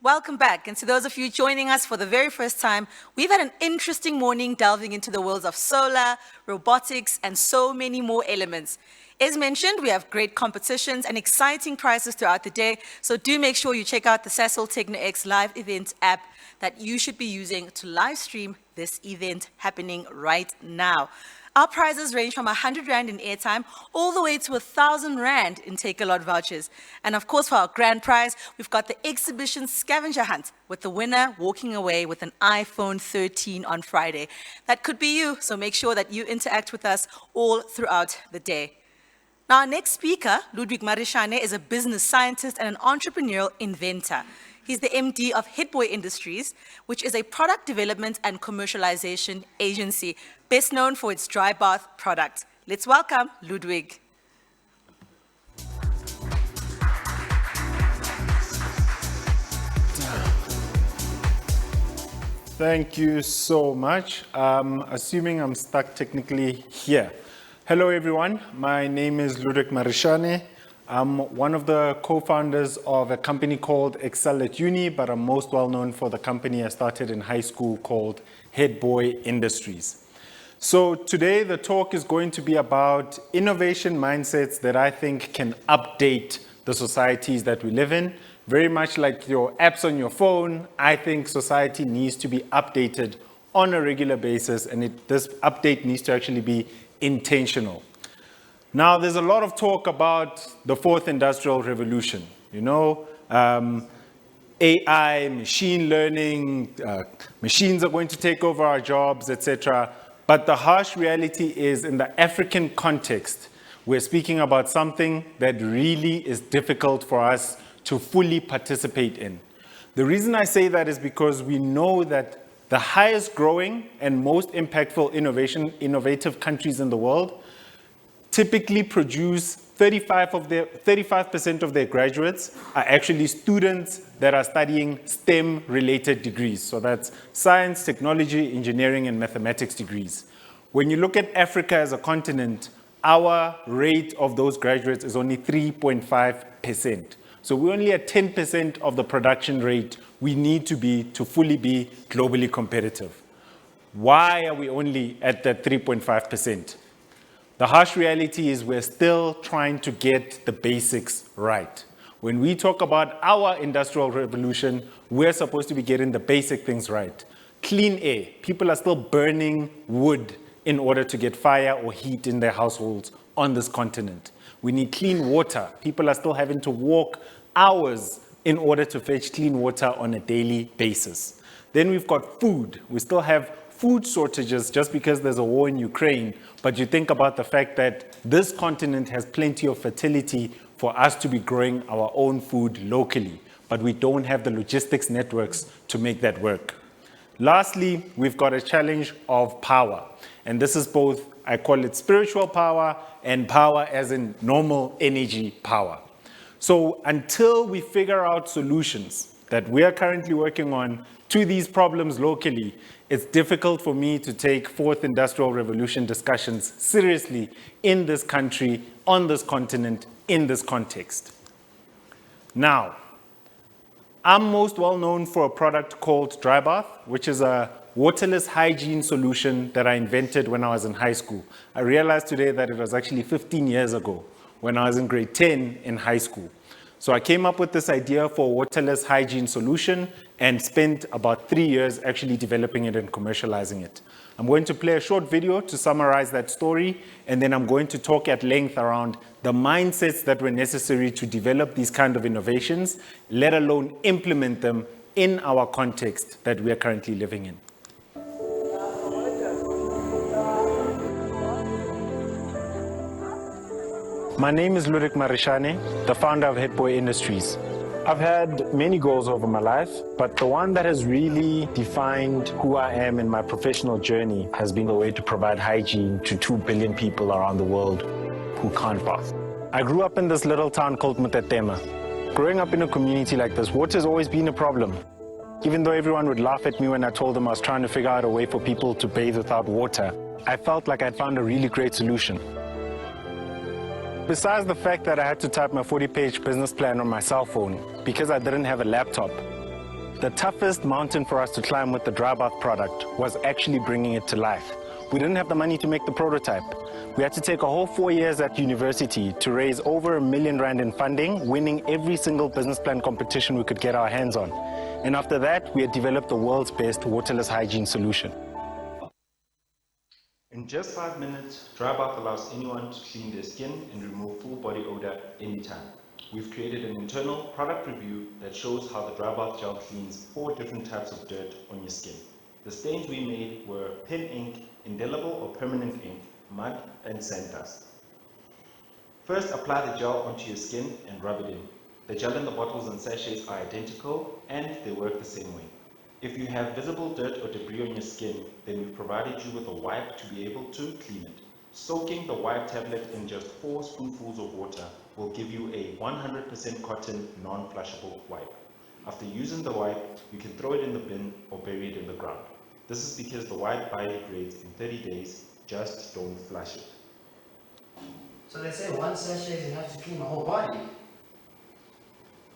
Welcome back, and to those of you joining us for the very first time, we've had an interesting morning delving into the worlds of solar, robotics, and so many more elements. As mentioned, we have great competitions and exciting prizes throughout the day, so do make sure you check out the Sasol Techno X live event app that you should be using to live stream this event happening right now. Our prizes range from 100 Rand in airtime all the way to 1,000 Rand in take-a-lot vouchers. And of course, for our grand prize, we've got the exhibition scavenger hunt with the winner walking away with an iPhone 13 on Friday. That could be you, so make sure that you interact with us all throughout the day. Now, our next speaker, Ludwig Marishane, is a business scientist and an entrepreneurial inventor. He's the MD of Headboy Industries, which is a product development and commercialization agency, best known for its dry bath product. Let's welcome Ludwig. Thank you so much. Assuming I'm stuck technically here. Hello, everyone. My name is Ludwig Marishane. I'm one of the co-founders of a company called Excel at Uni, but I'm most well known for the company I started in high school called Headboy Industries. So today the talk is going to be about innovation mindsets that I think can update the societies that we live in. Very much like your apps on your phone, I think society needs to be updated on a regular basis, and this update needs to actually be intentional. Now, there's a lot of talk about the fourth industrial revolution, AI, machine learning, machines are going to take over our jobs, etc. But the harsh reality is, in the African context, we're speaking about something that really is difficult for us to fully participate in. The reason I say that is because we know that the highest growing and most impactful innovative countries in the world typically produce 35% of their graduates are actually students that are studying STEM-related degrees. So that's science, technology, engineering, and mathematics degrees. When you look at Africa as a continent, our rate of those graduates is only 3.5%. So we're only at 10% of the production rate we need to be to fully be globally competitive. Why are we only at that 3.5%? The harsh reality is we're still trying to get the basics right. When we talk about our industrial revolution, we're supposed to be getting the basic things right. Clean air. People are still burning wood in order to get fire or heat in their households on this continent. We need clean water. People are still having to walk hours in order to fetch clean water on a daily basis. Then we've got food. We still have food shortages just because there's a war in Ukraine, but you think about the fact that this continent has plenty of fertility for us to be growing our own food locally, but we don't have the logistics networks to make that work. Lastly, we've got a challenge of power, and this is both, I call it spiritual power and power as in normal energy power. So until we figure out solutions that we are currently working on to these problems locally, it's difficult for me to take fourth industrial revolution discussions seriously in this country, on this continent, in this context. Now, I'm most well known for a product called Dry Bath, which is a waterless hygiene solution that I invented when I was in high school. I realized today that it was actually 15 years ago when I was in grade 10 in high school. So I came up with this idea for a waterless hygiene solution and spent about 3 years actually developing it and commercializing it. I'm going to play a short video to summarize that story, and then I'm going to talk at length around the mindsets that were necessary to develop these kind of innovations, let alone implement them in our context that we are currently living in. My name is Ludwig Marishane, the founder of Headboy Industries. I've had many goals over my life, but the one that has really defined who I am in my professional journey has been the way to provide hygiene to 2 billion people around the world who can't bath. I grew up in this little town called Mutatema. Growing up in a community like this, water's always been a problem. Even though everyone would laugh at me when I told them I was trying to figure out a way for people to bathe without water, I felt like I'd found a really great solution. Besides the fact that I had to type my 40-page business plan on my cell phone because I didn't have a laptop, The toughest mountain for us to climb with the dry bath product was actually bringing it to life. We didn't have the money to make the prototype. We had to take a whole 4 years at university to raise over R1 million in funding, winning every single business plan competition we could get our hands on. And after that, we had developed the world's best waterless hygiene solution. In just 5 minutes, dry bath allows anyone to clean their skin and remove full body odor anytime. We've created an internal product review that shows how the dry bath gel cleans 4 different types of dirt on your skin. The stains we made were pen ink, indelible or permanent ink, mud, and sand dust. First, apply the gel onto your skin and rub it in. The gel in the bottles and sachets are identical and they work the same way. If you have visible dirt or debris on your skin, then we've provided you with a wipe to be able to clean it. Soaking the wipe tablet in just 4 spoonfuls of water will give you a 100% cotton, non-flushable wipe. After using the wipe, you can throw it in the bin or bury it in the ground. This is because the wipe biodegrades in 30 days, just don't flush it. So they say 1 sachet is enough to clean my whole body.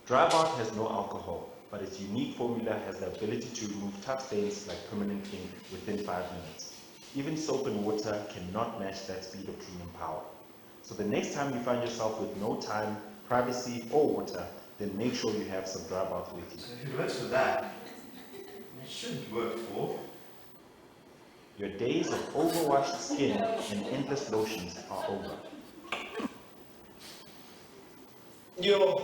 Dry bath has no alcohol, but its unique formula has the ability to remove tough stains like permanent ink within 5 minutes. Even soap and water cannot match that speed of cleaning power. So the next time you find yourself with no time, privacy, or water, then make sure you have some dry bath with you. So if it works for that, it should work for... Your days of overwashed skin and endless lotions are over. Yo,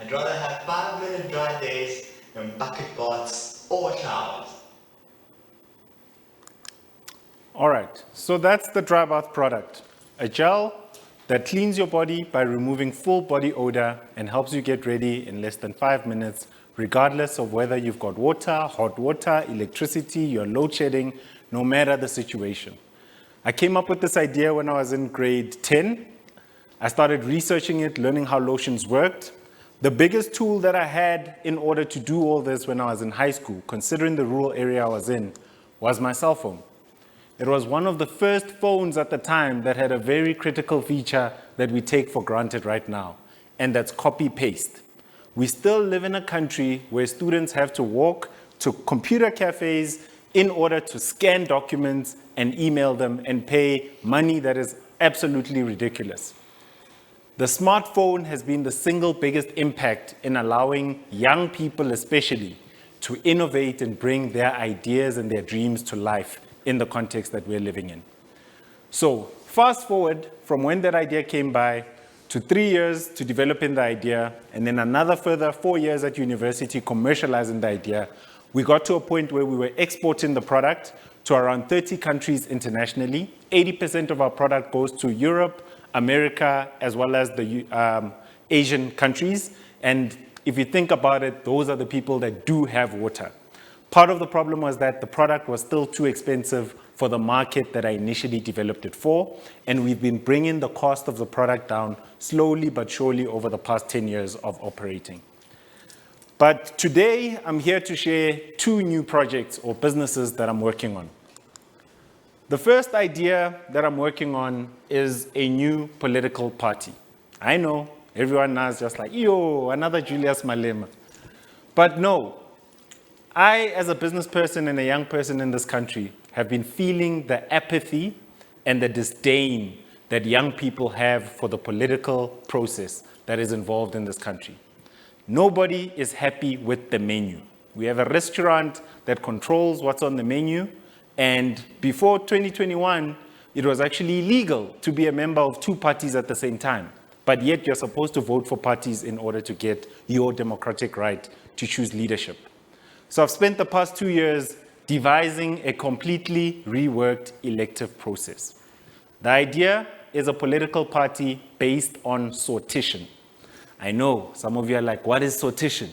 I'd rather have 5-minute dry days than bucket baths or showers. All right, so that's the dry bath product. A gel that cleans your body by removing full body odor and helps you get ready in less than 5 minutes, regardless of whether you've got water, hot water, electricity, you're load shedding, no matter the situation. I came up with this idea when I was in grade 10. I started researching it, learning how lotions worked. The biggest tool that I had in order to do all this when I was in high school, considering the rural area I was in, was my cell phone. It was one of the first phones at the time that had a very critical feature that we take for granted right now, and that's copy-paste. We still live in a country where students have to walk to computer cafes in order to scan documents and email them and pay money that is absolutely ridiculous. The smartphone has been the single biggest impact in allowing young people especially to innovate and bring their ideas and their dreams to life in the context that we're living in. So fast forward from when that idea came by to 3 years to developing the idea, and then another further 4 years at university commercializing the idea, we got to a point where we were exporting the product to around 30 countries internationally. 80% of our product goes to Europe, America, as well as the Asian countries. And if you think about it, those are the people that do have water. Part of the problem was that the product was still too expensive for the market that I initially developed it for, and we've been bringing the cost of the product down slowly but surely over the past 10 years of operating. But today, I'm here to share 2 new projects or businesses that I'm working on. The first idea that I'm working on is a new political party. I know, everyone now is just like, yo, another Julius Malema. But no, I, as a business person and a young person in this country, have been feeling the apathy and the disdain that young people have for the political process that is involved in this country. Nobody is happy with the menu. We have a restaurant that controls what's on the menu, and before 2021, it was actually illegal to be a member of 2 parties at the same time. But yet you're supposed to vote for parties in order to get your democratic right to choose leadership. So I've spent the past 2 years devising a completely reworked elective process. The idea is a political party based on sortition. I know some of you are like, what is sortition?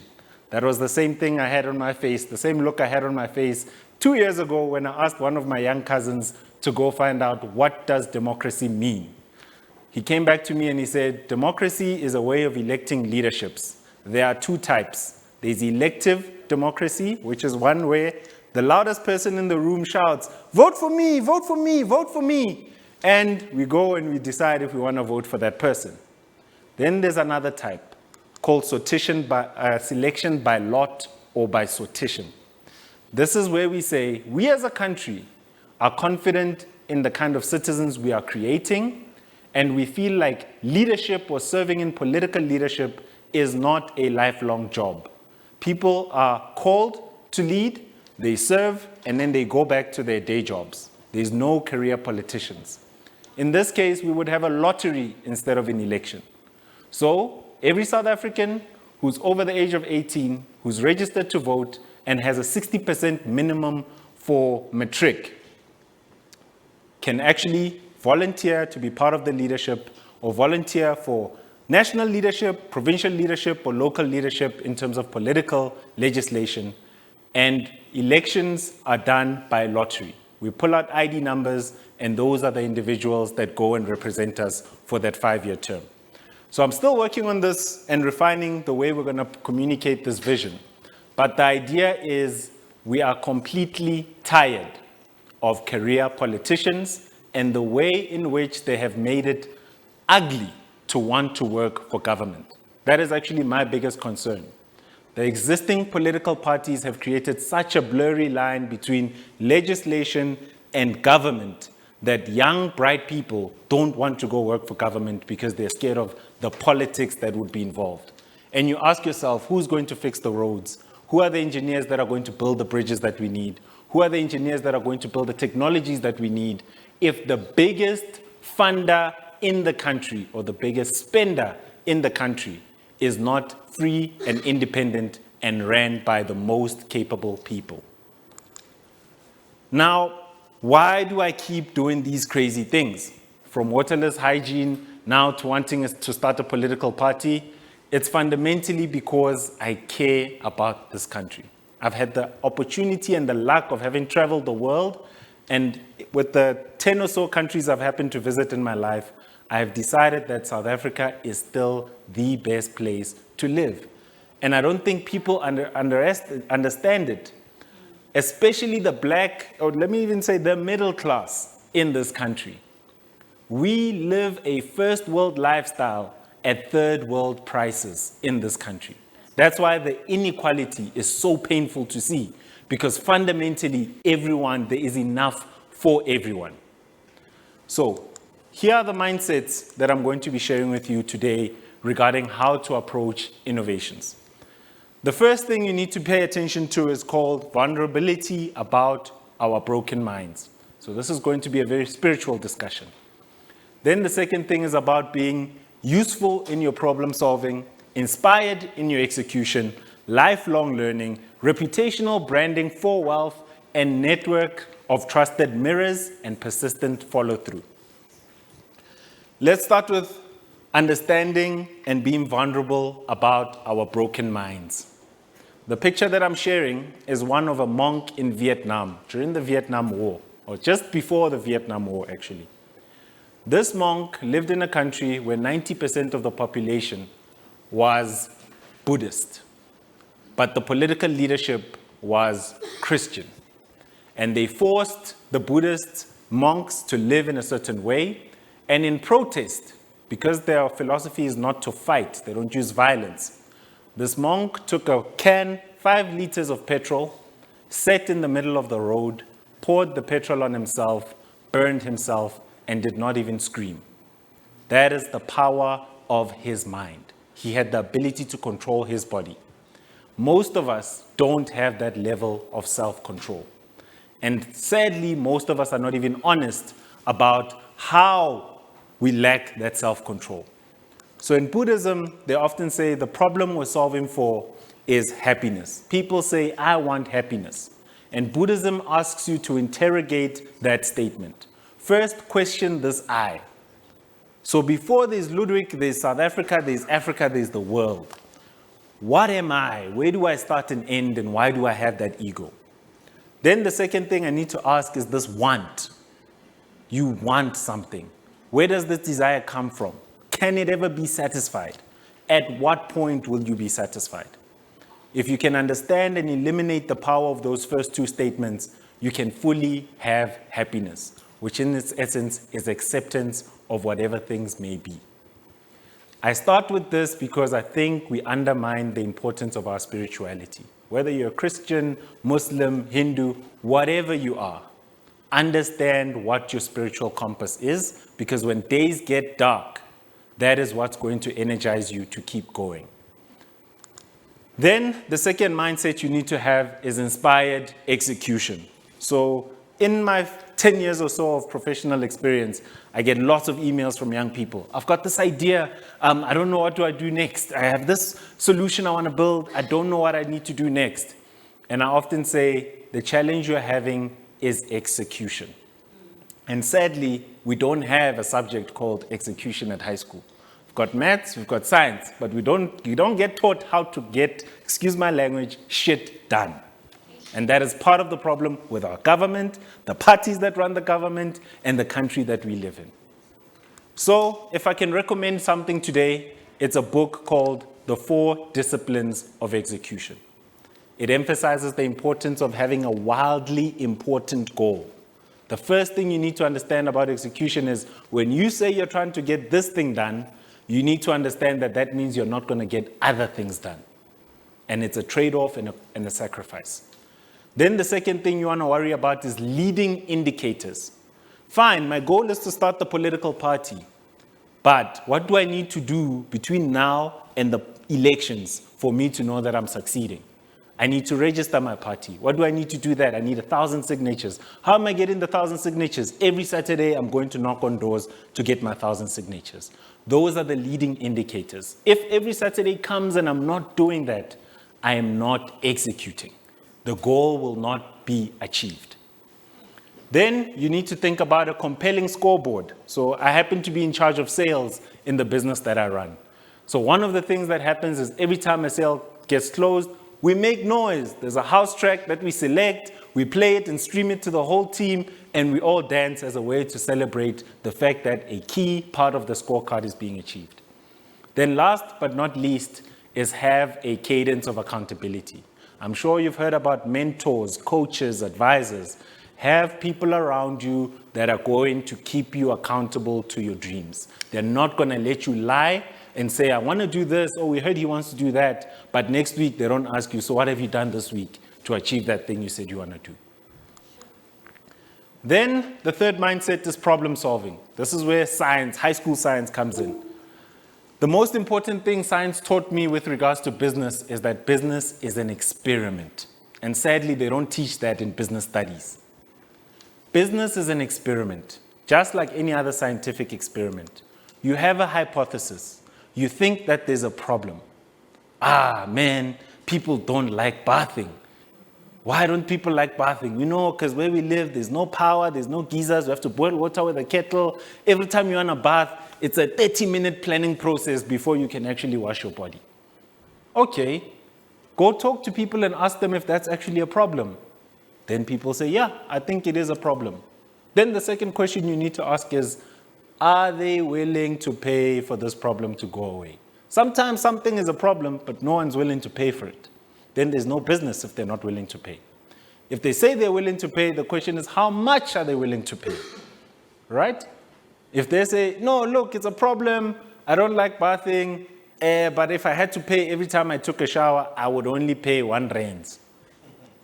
That was the same thing I had on my face, the same look I had on my face 2 years ago when I asked one of my young cousins to go find out what does democracy mean. He came back to me and he said, democracy is a way of electing leaderships. There are 2 types. There's elective democracy, which is one where the loudest person in the room shouts, vote for me, vote for me, vote for me. And we go and we decide if we want to vote for that person. Then there's another type called selection by lot or by sortition. This is where we say, we as a country are confident in the kind of citizens we are creating, and we feel like leadership or serving in political leadership is not a lifelong job. People are called to lead, they serve, and then they go back to their day jobs. There's no career politicians. In this case, we would have a lottery instead of an election. So every South African who's over the age of 18, who's registered to vote, and has a 60% minimum for matric, can actually volunteer to be part of the leadership or volunteer for national leadership, provincial leadership, or local leadership in terms of political legislation. And elections are done by lottery. We pull out ID numbers, and those are the individuals that go and represent us for that 5-year term. So I'm still working on this and refining the way we're going to communicate this vision. But the idea is we are completely tired of career politicians and the way in which they have made it ugly to want to work for government. That is actually my biggest concern. The existing political parties have created such a blurry line between legislation and government that young, bright people don't want to go work for government because they're scared of the politics that would be involved. And you ask yourself, who's going to fix the roads? Who are the engineers that are going to build the bridges that we need? Who are the engineers that are going to build the technologies that we need if the biggest funder in the country or the biggest spender in the country is not free and independent and ran by the most capable people? Now, why do I keep doing these crazy things? From waterless hygiene now to wanting us to start a political party, it's fundamentally because I care about this country. I've had the opportunity and the luck of having traveled the world, and with the 10 or so countries I've happened to visit in my life, I've decided that South Africa is still the best place to live. And I don't think people understand it, especially the black, or let me even say the middle class in this country. We live a first world lifestyle at third world prices in this country. That's why the inequality is so painful to see, because fundamentally there is enough for everyone. So here are the mindsets that I'm going to be sharing with you today regarding how to approach innovations. The first thing you need to pay attention to is called vulnerability about our broken minds. So this is going to be a very spiritual discussion. Then the second thing is about being useful in your problem solving, inspired in your execution, lifelong learning, reputational branding for wealth, and network of trusted mirrors and persistent follow-through. Let's start with understanding and being vulnerable about our broken minds. The picture that I'm sharing is one of a monk in Vietnam during the Vietnam War, or just before the Vietnam War, actually. This monk lived in a country where 90% of the population was Buddhist, but the political leadership was Christian. And they forced the Buddhist monks to live in a certain way, and in protest, because their philosophy is not to fight, they don't use violence, this monk took a can, 5 liters of petrol, sat in the middle of the road, poured the petrol on himself, burned himself, and did not even scream. That is the power of his mind. He had the ability to control his body. Most of us don't have that level of self-control. And sadly, most of us are not even honest about how we lack that self-control. So in Buddhism, they often say the problem we're solving for is happiness. People say, I want happiness. And Buddhism asks you to interrogate that statement. First, question this I. So before there's Ludwig, there's South Africa, there's the world. What am I? Where do I start and end, and why do I have that ego? Then the second thing I need to ask is this want. You want something. Where does this desire come from? Can it ever be satisfied? At what point will you be satisfied? If you can understand and eliminate the power of those first two statements, you can fully have happiness, which in its essence is acceptance of whatever things may be. I start with this because I think we undermine the importance of our spirituality. whether you're a Christian, Muslim, Hindu, whatever you are, understand what your spiritual compass is, because when days get dark, that is what's going to energize you to keep going. Then the second mindset you need to have is inspired execution. So in my 10 years or so of professional experience, I get lots of emails from young people. I've got this idea. I don't know what do I do next. I have this solution I want to build. I don't know what I need to do next. And I often say the challenge you're having is execution. And sadly, we don't have a subject called execution at high school. We've got maths, we've got science, but you don't get taught how to get, excuse my language, shit done. And that is part of the problem with our government, the parties that run the government, and the country that we live in. So if I can recommend something today, it's a book called The 4 Disciplines of Execution. It emphasizes the importance of having a wildly important goal. The first thing you need to understand about execution is when you say you're trying to get this thing done, you need to understand that that means you're not going to get other things done. And it's a trade-off and a sacrifice. Then the second thing you want to worry about is leading indicators. Fine, my goal is to start the political party. But what do I need to do between now and the elections for me to know that I'm succeeding? I need to register my party. What do I need to do that? I need 1,000 signatures. How am I getting the 1,000 signatures? Every Saturday, I'm going to knock on doors to get my 1,000 signatures. Those are the leading indicators. If every Saturday comes and I'm not doing that, I am not executing. The goal will not be achieved. Then you need to think about a compelling scoreboard. So I happen to be in charge of sales in the business that I run. So one of the things that happens is every time a sale gets closed, we make noise. There's a house track that we select, we play it and stream it to the whole team, and we all dance as a way to celebrate the fact that a key part of the scorecard is being achieved. Then last but not least is have a cadence of accountability. I'm sure you've heard about mentors, coaches, advisors. Have people around you that are going to keep you accountable to your dreams. They're not going to let you lie and say, I want to do this. Oh, we heard he wants to do that. But next week, they don't ask you, so what have you done this week to achieve that thing you said you want to do? Then the third mindset is problem solving. This is where science, high school science comes in. The most important thing science taught me with regards to business is that business is an experiment. And sadly, they don't teach that in business studies. Business is an experiment, just like any other scientific experiment. You have a hypothesis. You think that there's a problem. Man, people don't like bathing. Why don't people like bathing? You know, because where we live, there's no power, there's no geysers, we have to boil water with a kettle. Every time you want a bath, it's a 30-minute planning process before you can actually wash your body. Okay, go talk to people and ask them if that's actually a problem. Then people say, yeah, I think it is a problem. Then the second question you need to ask is, are they willing to pay for this problem to go away? Sometimes something is a problem, but no one's willing to pay for it. Then there's no business if they're not willing to pay. If they say they're willing to pay, the question is, how much are they willing to pay? Right? If they say, no, look, it's a problem, I don't like bathing, but if I had to pay every time I took a shower, I would only pay 1 rand.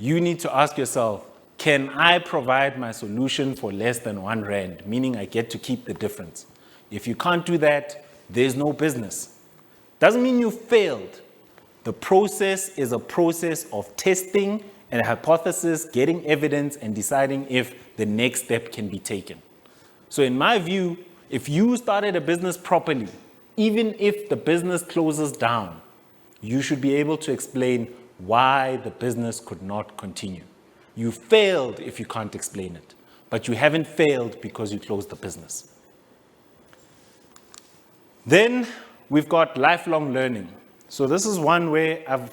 You need to ask yourself, can I provide my solution for less than 1 rand, meaning I get to keep the difference? If you can't do that, there's no business. Doesn't mean you failed. The process is a process of testing and hypothesis, getting evidence, and deciding if the next step can be taken. So in my view, if you started a business properly, even if the business closes down, you should be able to explain why the business could not continue. You failed if you can't explain it, but you haven't failed because you closed the business. Then we've got lifelong learning. So this is one where I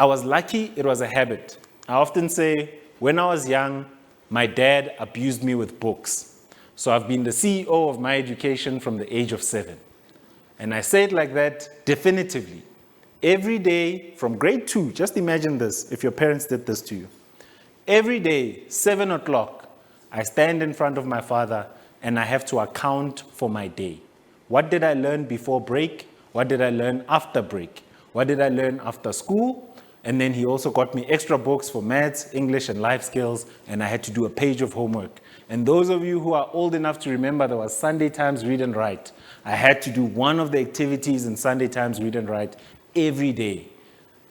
was lucky, it was a habit. I often say, when I was young, my dad abused me with books. So I've been the CEO of my education from the age of 7. And I say it like that definitively. Every day from grade 2, just imagine this, if your parents did this to you. Every day, 7 o'clock, I stand in front of my father and I have to account for my day. What did I learn before break? What did I learn after break? What did I learn after school? And then he also got me extra books for maths, English, and life skills, and I had to do a page of homework. And those of you who are old enough to remember, there was Sunday Times Read and Write. I had to do one of the activities in Sunday Times Read and Write every day.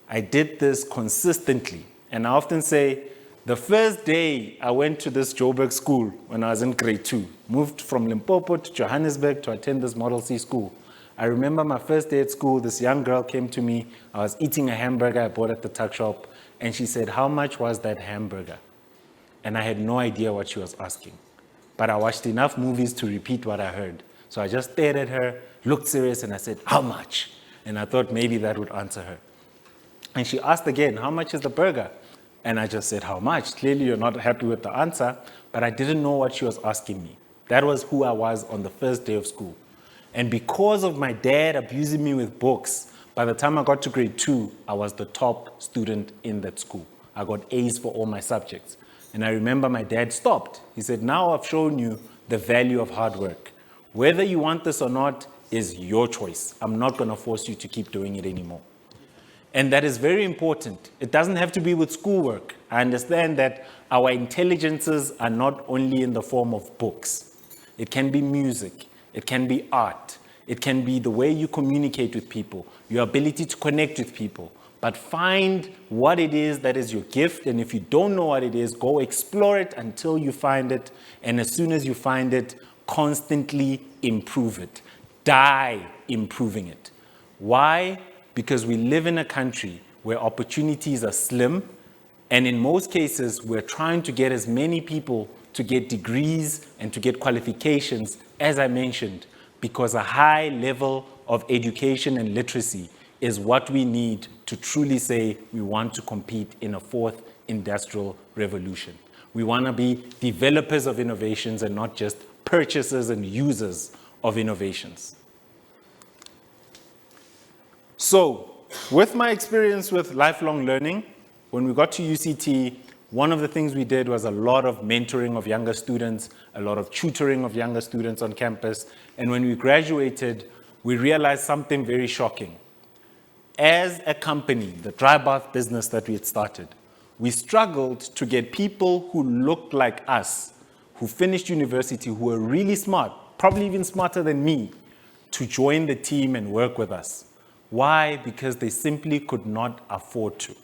I did this consistently. And I often say, the first day I went to this Joburg school when I was in grade 2, moved from Limpopo to Johannesburg to attend this Model C school. I remember my first day at school, this young girl came to me. I was eating a hamburger I bought at the tuck shop, and she said, "How much was that hamburger?" And I had no idea what she was asking. But I watched enough movies to repeat what I heard. So I just stared at her, looked serious, and I said, "How much?" And I thought maybe that would answer her. And she asked again, "How much is the burger?" And I just said, "How much?" Clearly you're not happy with the answer, but I didn't know what she was asking me. That was who I was on the first day of school. And because of my dad abusing me with books, by the time I got to grade 2, I was the top student in that school. I got A's for all my subjects. And I remember my dad stopped. He said, "Now I've shown you the value of hard work. Whether you want this or not is your choice. I'm not going to force you to keep doing it anymore." And that is very important. It doesn't have to be with schoolwork. I understand that our intelligences are not only in the form of books. It can be music. It can be art. It can be the way you communicate with people, your ability to connect with people. But find what it is that is your gift. And if you don't know what it is, go explore it until you find it. And as soon as you find it, constantly improve it. Die improving it. Why? Because we live in a country where opportunities are slim, and in most cases, we're trying to get as many people to get degrees and to get qualifications, as I mentioned, because a high level of education and literacy is what we need to truly say we want to compete in a fourth industrial revolution. We want to be developers of innovations and not just purchasers and users of innovations. So, with my experience with lifelong learning, when we got to UCT, one of the things we did was a lot of mentoring of younger students, a lot of tutoring of younger students on campus. And when we graduated, we realized something very shocking. As a company, the dry bath business that we had started, we struggled to get people who looked like us, who finished university, who were really smart, probably even smarter than me, to join the team and work with us. Why? Because they simply could not afford to.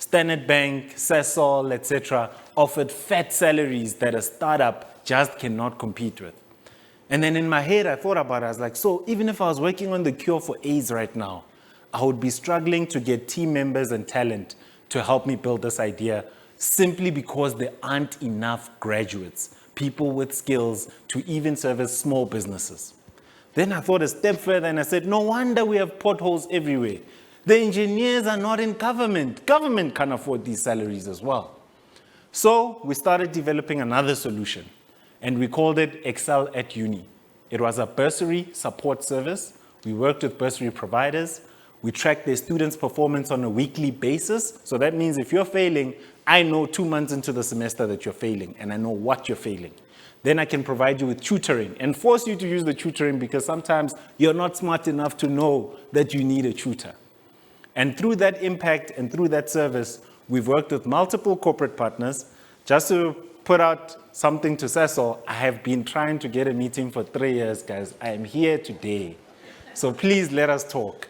Standard Bank, Sasol, etc. offered fat salaries that a startup just cannot compete with. And then in my head, I thought about it. I was like, so even if I was working on the cure for AIDS right now, I would be struggling to get team members and talent to help me build this idea simply because there aren't enough graduates, people with skills to even service small businesses. Then I thought a step further and I said, no wonder we have potholes everywhere. The engineers are not in government. Government can't afford these salaries as well. So we started developing another solution, and we called it Excel at Uni. It was a bursary support service. We worked with bursary providers. We tracked their students' performance on a weekly basis. So that means if you're failing, I know 2 months into the semester that you're failing, and I know what you're failing. Then I can provide you with tutoring and force you to use the tutoring because sometimes you're not smart enough to know that you need a tutor. And through that impact and through that service, we've worked with multiple corporate partners. Just to put out something to Sasol, I have been trying to get a meeting for 3 years, guys. I am here today. So please let us talk.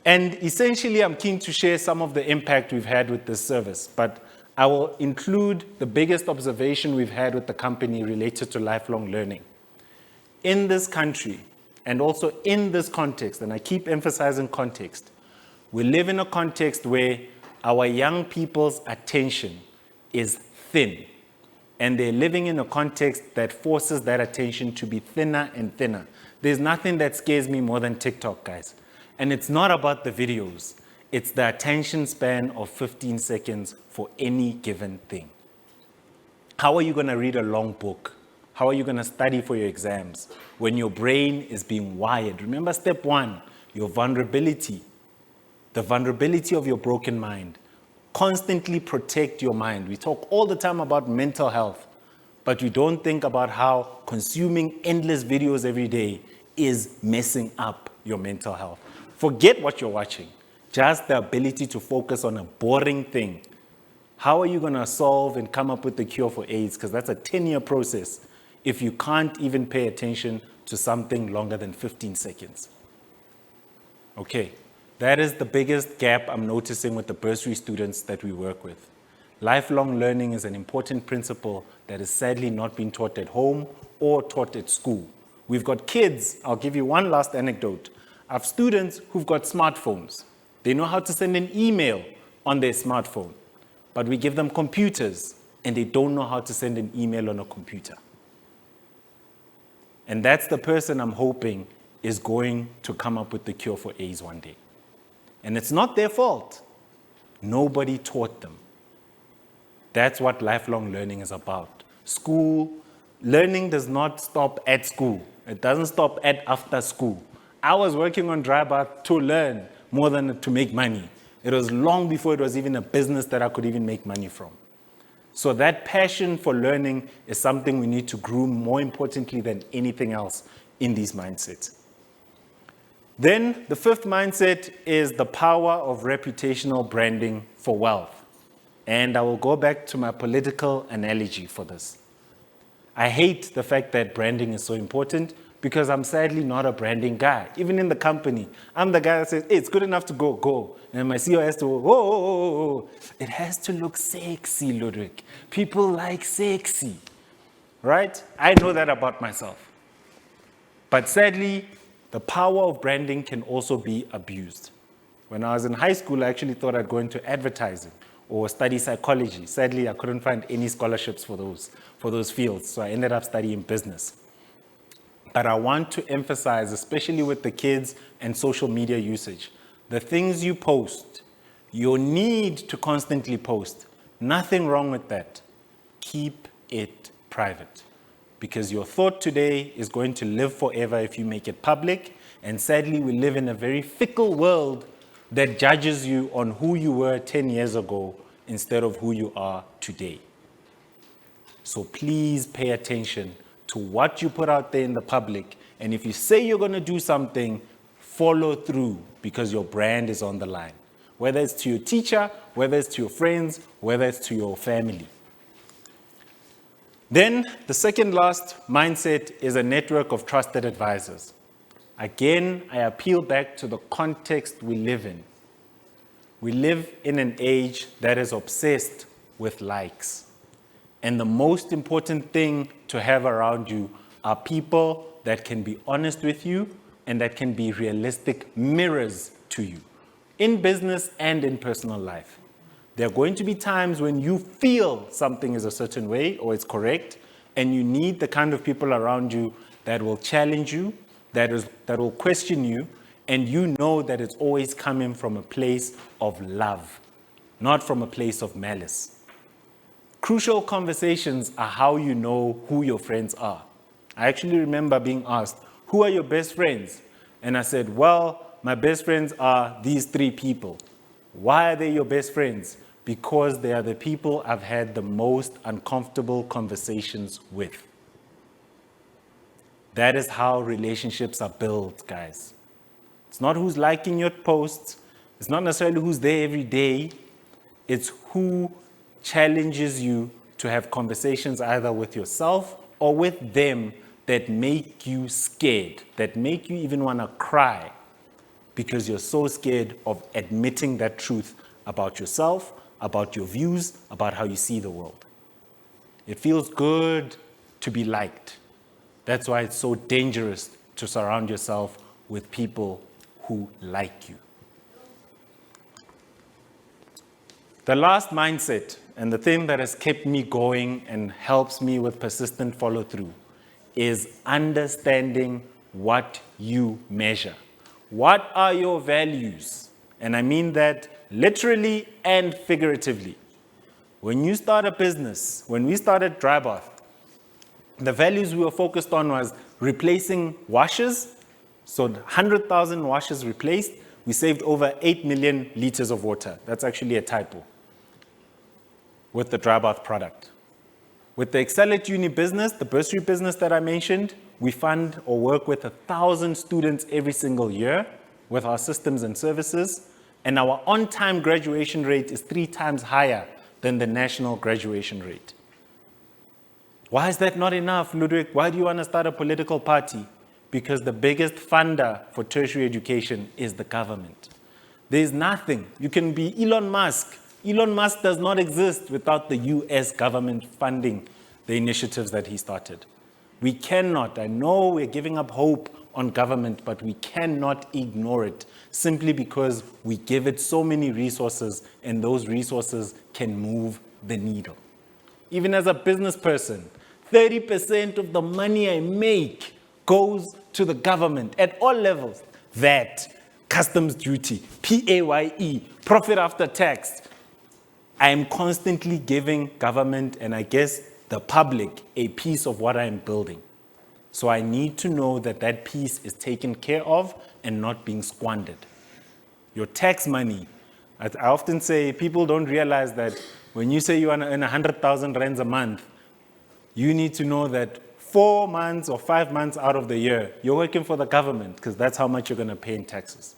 And essentially, I'm keen to share some of the impact we've had with this service, but I will include the biggest observation we've had with the company related to lifelong learning. In this country, and also in this context, and I keep emphasizing context, we live in a context where our young people's attention is thin, and they're living in a context that forces that attention to be thinner and thinner. There's nothing that scares me more than TikTok, guys. And it's not about the videos. It's the attention span of 15 seconds for any given thing. How are you going to read a long book? How are you going to study for your exams when your brain is being wired? Remember step 1, your vulnerability. The vulnerability of your broken mind. Constantly protect your mind. We talk all the time about mental health, but we don't think about how consuming endless videos every day is messing up your mental health. Forget what you're watching. just the ability to focus on a boring thing. How are you going to solve and come up with the cure for AIDS? Because that's a 10-year process if you can't even pay attention to something longer than 15 seconds. Okay, that is the biggest gap I'm noticing with the bursary students that we work with. Lifelong learning is an important principle that is sadly not being taught at home or taught at school. We've got kids, I'll give you one last anecdote. I have students who've got smartphones. They know how to send an email on their smartphone, but we give them computers and they don't know how to send an email on a computer. And that's the person I'm hoping is going to come up with the cure for AIDS one day. And it's not their fault. Nobody taught them. That's what lifelong learning is about. School, learning does not stop at school. It doesn't stop at after school. I was working on dry bath to learn more than to make money. It was long before it was even a business that I could even make money from. So that passion for learning is something we need to groom more importantly than anything else in these mindsets. Then the fifth mindset is the power of reputational branding for wealth. And I will go back to my political analogy for this. I hate the fact that branding is so important because I'm sadly not a branding guy. Even in the company, I'm the guy that says, hey, it's good enough to go. And my CEO has to, whoa. It has to look sexy, Ludwig. People like sexy, right? I know that about myself. But sadly, the power of branding can also be abused. When I was in high school, I actually thought I'd go into advertising or study psychology. Sadly, I couldn't find any scholarships for those fields, so I ended up studying business. But I want to emphasize, especially with the kids and social media usage, the things you post, your need to constantly post, nothing wrong with that. Keep it private. Because your thought today is going to live forever if you make it public. And sadly, we live in a very fickle world that judges you on who you were 10 years ago instead of who you are today. So please pay attention to what you put out there in the public. And if you say you're going to do something, follow through because your brand is on the line. Whether it's to your teacher, whether it's to your friends, whether it's to your family. Then the second last mindset is a network of trusted advisors. Again, I appeal back to the context we live in. We live in an age that is obsessed with likes. And the most important thing to have around you are people that can be honest with you and that can be realistic mirrors to you, in business and in personal life. There are going to be times when you feel something is a certain way or it's correct, and you need the kind of people around you that will challenge you, that will question you, and you know that it's always coming from a place of love, not from a place of malice. Crucial conversations are how you know who your friends are. I actually remember being asked, who are your best friends? And I said, well, my best friends are these three people. Why are they your best friends? Because they are the people I've had the most uncomfortable conversations with. That is how relationships are built, guys. It's not who's liking your posts. It's not necessarily who's there every day. It's who challenges you to have conversations either with yourself or with them that make you scared, that make you even want to cry because you're so scared of admitting that truth about yourself, about your views, about how you see the world. It feels good to be liked. That's why it's so dangerous to surround yourself with people who like you. The last mindset, and the thing that has kept me going and helps me with persistent follow-through, is understanding what you measure. What are your values? And I mean that literally and figuratively. When you start a business, when we started Dry Bath, the values we were focused on was replacing washers. So 100,000 washers replaced. We saved over 8 million liters of water. That's actually a typo with the Dry Bath product. With the Excel at Uni business, the bursary business that I mentioned, we fund or work with 1,000 students every single year with our systems and services. And our on-time graduation rate is 3 times higher than the national graduation rate. Why is that not enough, Ludwig? Why do you want to start a political party? Because the biggest funder for tertiary education is the government. There's nothing. You can be Elon Musk. Elon Musk does not exist without the US government funding the initiatives that he started. We cannot, I know we're giving up hope on government, but we cannot ignore it simply because we give it so many resources and those resources can move the needle. Even as a business person, 30% of the money I make goes to the government at all levels. VAT, customs duty, PAYE, profit after tax. I am constantly giving government and I guess the public a piece of what I am building. So I need to know that that piece is taken care of and not being squandered. Your tax money, I often say people don't realize that when you say you want to earn 100,000 rands a month, you need to know that 4 months or 5 months out of the year, you're working for the government because that's how much you're going to pay in taxes.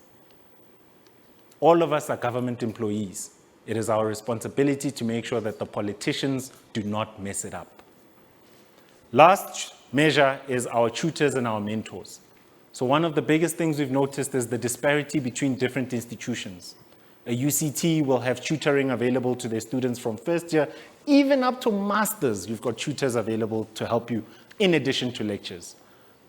All of us are government employees. It is our responsibility to make sure that the politicians do not mess it up. Last measure is our tutors and our mentors. So one of the biggest things we've noticed is the disparity between different institutions. A UCT will have tutoring available to their students from first year, even up to masters, you've got tutors available to help you in addition to lectures.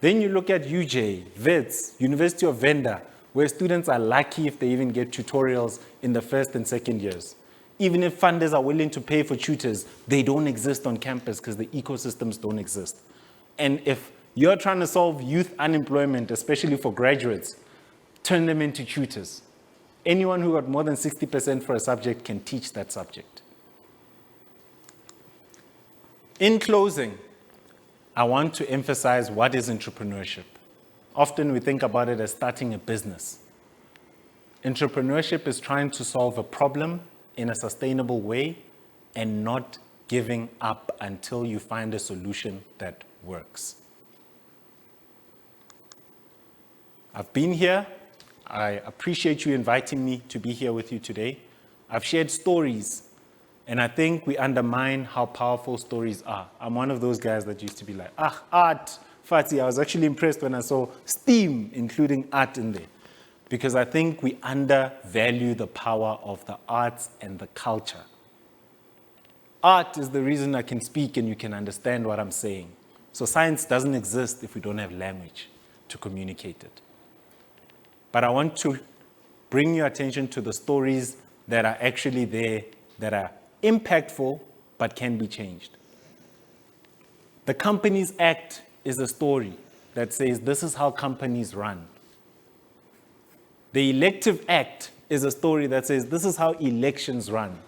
Then you look at UJ, WITS, University of Venda, where students are lucky if they even get tutorials in the first and second years. Even if funders are willing to pay for tutors, they don't exist on campus because the ecosystems don't exist. And if you're trying to solve youth unemployment, especially for graduates, turn them into tutors. Anyone who got more than 60% for a subject can teach that subject. In closing, I want to emphasize what is entrepreneurship. Often we think about it as starting a business. Entrepreneurship is trying to solve a problem in a sustainable way and not giving up until you find a solution that works. I've been here. I appreciate you inviting me to be here with you today. I've shared stories, and I think we undermine how powerful stories are. I'm one of those guys that used to be like, art, Fati. I was actually impressed when I saw STEAM, including art in there, because I think we undervalue the power of the arts and the culture. Art is the reason I can speak and you can understand what I'm saying. So science doesn't exist if we don't have language to communicate it. But I want to bring your attention to the stories that are actually there, that are impactful, but can be changed. The Companies Act is a story that says this is how companies run. The Elective Act is a story that says this is how elections run.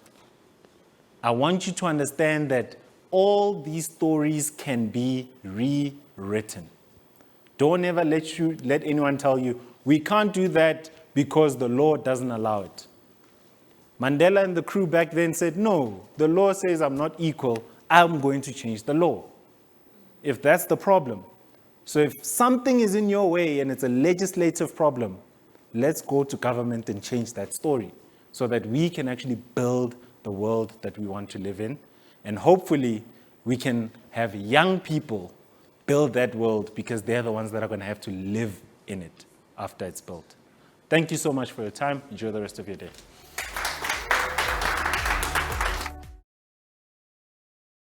I want you to understand that all these stories can be rewritten. Don't ever let anyone tell you, we can't do that because the law doesn't allow it. Mandela and the crew back then said, no, the law says I'm not equal, I'm going to change the law. If that's the problem. So if something is in your way and it's a legislative problem, let's go to government and change that story so that we can actually build the world that we want to live in. And hopefully we can have young people build that world because they're the ones that are going to have to live in it after it's built. Thank you so much for your time. Enjoy the rest of your day.